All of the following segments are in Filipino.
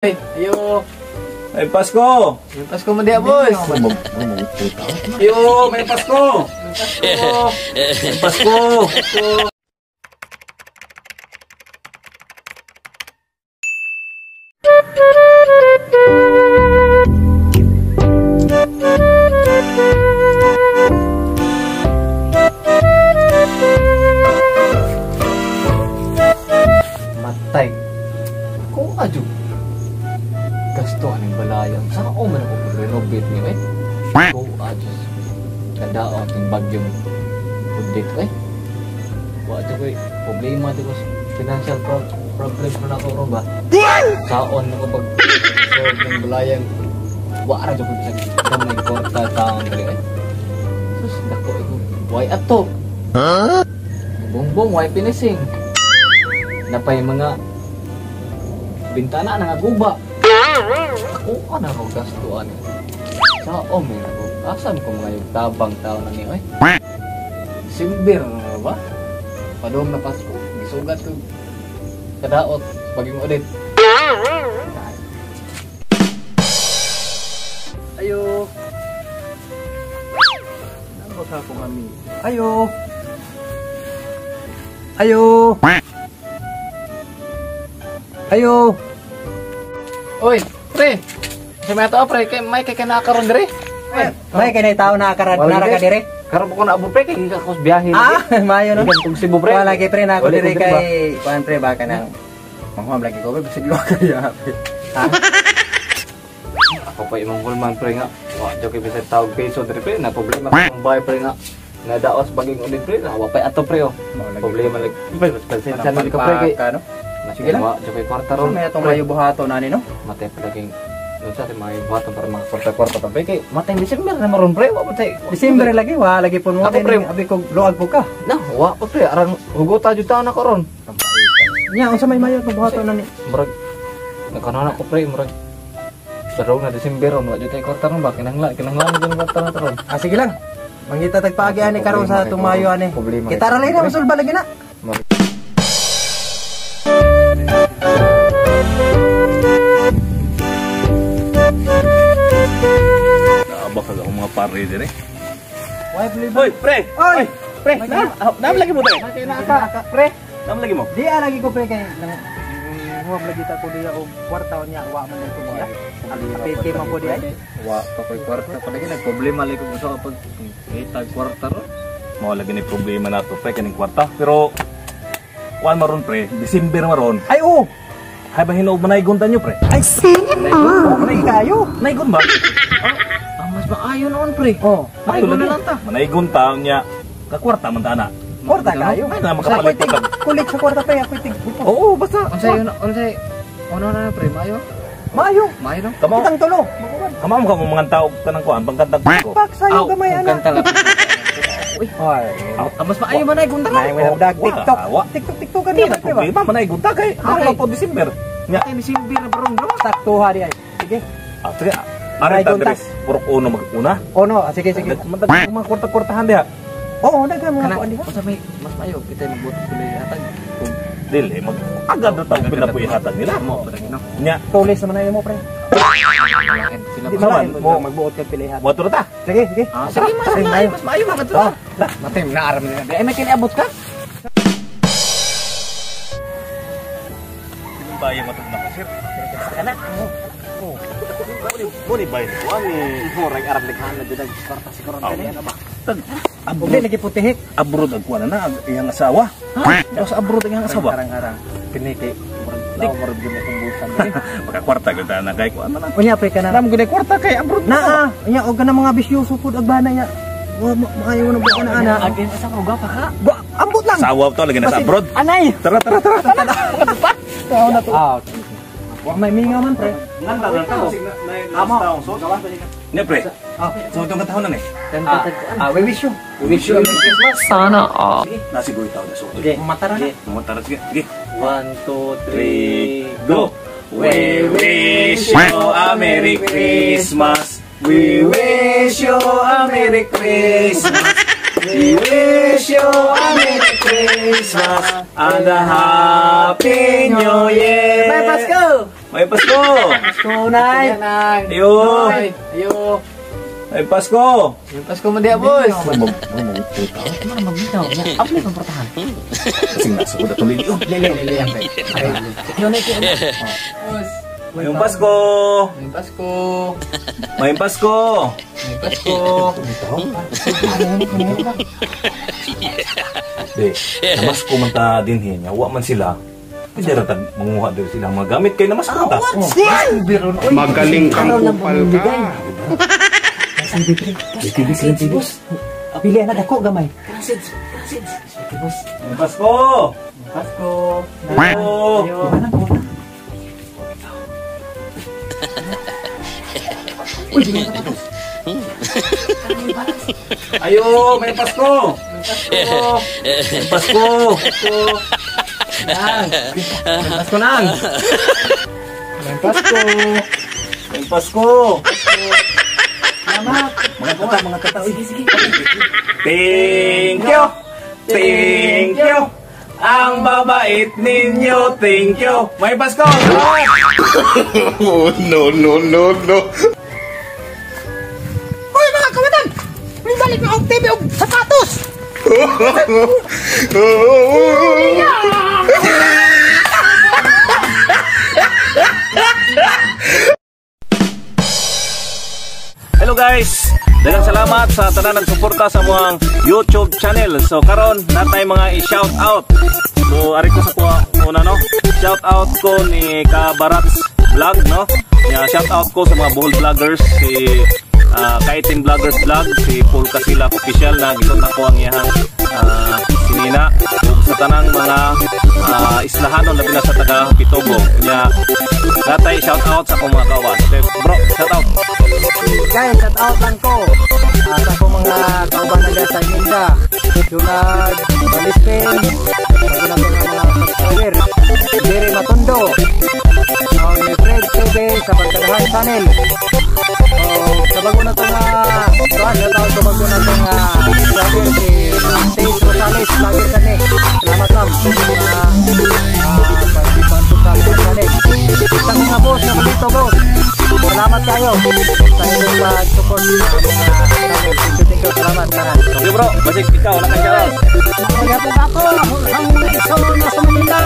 Ayo. May Pasko! May Pasko mo diya, boss! Ayo, may Pasko! May Pasko! Matay. Kung ajo. Gasto aning balayan. Saan ako man ako renovate niyo Kung ajo. Ganda o ating bagyong budget ko Wajo ko problema di ko financial problem na ako ron ba? Saon ako pag solve ng balayan. Wara jo ko sa gamay kwarta taon dali Sus, dako iko. Why ato? Bongbong, why finishing? Napay mga bintana na naguba. Ako ano ako gastuan. Sa omen ako. Asan ko mga yung tabang tao na niyo Simbir na ba? Padong na Pasko. Gisugat ko kadaot paging ulit. Ayo. Nang sa ko kami. Ayo. Ayo. Ayo. Oy, pre. Sa mga tao pre, may kay nakaron dire. May kay tao nakaron ka dire. Karon ko na abot pre kay kakos biyahe. Mayo no. Kung Cebu pre. Wala kay pre na ako dire kay kuan pre baka nang mangham lagi ko pre bisig luwa kaya. Ha? Ako pa imong hulman pre nga. Wa jo kay bisag tawag peso dire pre na problema kung bay pre nga. Nadaos baging ulit pre na wa pa ato pre Problema lagi. Pasensya na ka pre kay ano. Sige lang. Jo kay kwarta ron. May atong mayo buhato na ni no. Matay pa laging sa may buhaton para mga kwarta-kwarta pa pre kay matay December na maron pre wa matay. December lagi wa lagi pun mo abi ko luag po ka. Na wa pa pre arang hugot ajo taon na karon. Nya unsa may mayo atong buhaton na ni. Murag nakanana ko pre murag sarong na December ron wa jud tay kwarta ron ba kinahanglan jud kwarta na taron. Sige lang. Mangita tagpaagi ani karon sa tumayo ani. Kita ra lay na masulba lagi na. Bakal ako mga pare din Hoy, pre! Oy! Pre! Nam lagi mo pre! Pre! Nam lagi mo? Di lagi ko pre kay huwag lagi ta ko diya og kwarta niya wa man ito mo. Apiti man ko diya. Wa pa koy kwarta pa lagi nag problema lagi ko sa pag itag kwarta ro. Mao lagi ni problema nato pre kaning kwarta pero kuan maron pre, December maron. Ay oo. Hay ba hinog manaygon tanyo pre? Ay manay kayo. Naygon ba? Mas maayo noon pre. Naygon na lang ta. Manaygon ta nya ka kwarta man ta na. Kwarta kayo. Ay na makapalit ka. Kulit sa kwarta pa ako tig. Oo, basta. Unsay ano na pre maayo? Maayo. Maayo no? Kamo. Kitang tulo. Kamam ka mga tao kanang kuan pangkantag ko. Pak sayo gamay ana. Kanta. Uy. Ay. Mas maayo man ay gunta. Nay mo dag TikTok. TikTok kan Di na problema manaygon ta kay ako po December. Nya Ni December na barong bro. Saktuha di ay. Sige. sige. Ari ta dire purok uno mag-una. Ono, sige. Matag mga kwarta-kwartahan diha. Oo, daghan mga kuan diha. Unsa may mas maayo kita magbuot tuloy hatag. Dili mag agad na tayo pinapuy hatag nila. Mo pa no. Nya Tulis naman na mo pre. Sila Di pa man mo. mo magbuot ka pilihan. motor ta. Sige. sige mas maayo man to. Matay na aram na. Ay may kiniabot ka? Bayo matag na sir. Anak. Muni bayo ni wani. Horang arab lighan na jud kwarta si koron kani ba? Hindi lagi putihik. Abroad ang kuan na iyang asawa. Sa abroad ang iyang asawa. Harang-harang. Piniki. Law mo rin kumbusan. Maka kwarta gyud na kay kuan na. Unya pre ka na. Nam gud kwarta kay abroad. Naa, nya og kana mga bisyoso pud agbana nya. Maayo na buo na ana. Agin sa uga pa ka. Ambot lang. Asawa to lagi na sa abroad. Anay. Tara. Tao na to. Wa may minga man pre. Nganda lang ta. Tama. Ne pre. So itong katahon na ni. We wish you. We wish you a Merry Christmas. Sana all. Nasi goy taw na so. Okay, matara na. Matara sige. Sige. 1 2 3 Go. We wish you a Merry Christmas. We wish you a Merry Christmas. We wish you a Merry Christmas and a Happy New Year. Bye, Pasko! May Pasko! Pasko, Nay! Ayo! Ayo! May Pasko! Yung Pasko mo diya, boss! Kumana magbitaw. Apli kang portahan. Kasing nasa ko na tuloy yun. Lili, yan, pre. Yun ay kaya. Boss! May Pasko! May Pasko! May Pasko! May Pasko! Namas ko man ta din hinya, wa man sila. Pwede rin manguha din sila mga gamit kayo namas ko ta. Magaling kang kupal ka. Sige, boss. Pili na dako gamay. Boss. May Pasko! Pasko! Pasko! Ayo, may Pasko! May Pasko! Nang! May Pasko, Nang! May Pasko! May Pasko! Salamat! Mga tata. Sige. Thank you! Thank you! Ang babait ninyo, thank you! May Pasko! Oh, no. Hoy mga kawatan! May balik na ang TV o sapatos! Hello guys! Daghang salamat sa tanan nagsuporta sa mga YouTube channel. So karon natay mga i-shout out. So ari ko sa kuha muna no. Shout out ko ni Kabarats Vlog no. Shout out ko sa mga Bohol vloggers, si Kaitin Vloggers Vlog, si Paul Casilla Official na gisod ako ang iyang sinina ug sa tanang mga islahanon labi na sa taga Pitogo. Nya natay shout out sa akong mga kawan. Okay, bro, shout out. Guys, shout out lang ko sa akong mga kauban na sa Inda. Junag, Balispin, sa mga subscriber. Jerry Matondo, ni Fred TV sa Pagkadahan Channel. Sa bago na itong shout out sa bago na itong vlogger si Taze Rosales, vlogger kani. Salamat lang sa pagpipantog sa mga boss na dito, boss. Salamat kayo sa inyong support sa mga channel. Thank you, salamat kanan. Okay bro, basig ikaw wala kang shout out. Kaya po ako, ang isa na sa Manila.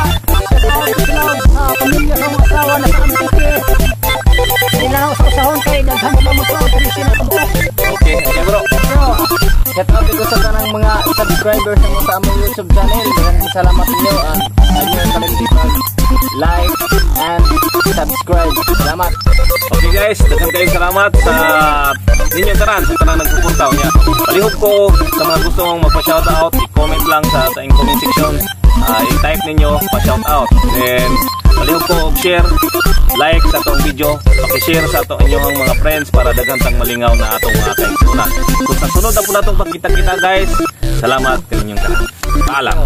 Sa pamilya sa mga asawa na sa Antike. Kailangan sa usahon kayo, daghan sa mga asawa. Okay bro. Shout out ko sa tanang mga subscribers ng sa among YouTube channel. Maraming salamat ninyo. Ayun kalimut like and subscribe. Salamat. Okay guys, daghang kayong salamat sa ninyong tanan sa tanan nagsuporta niya. Palihog ko sa mga gusto mong magpa-shoutout, i-comment lang sa ating comment section. I-type ninyo pa-shoutout. Then palihog ko share, like sa atong video, paki-share sa atong inyong mga friends para daghang tang malingaw na atong mga kaigsunan. Kung sa sunod na po natong pagkita-kita guys, salamat kaninyong tanan. Paalam.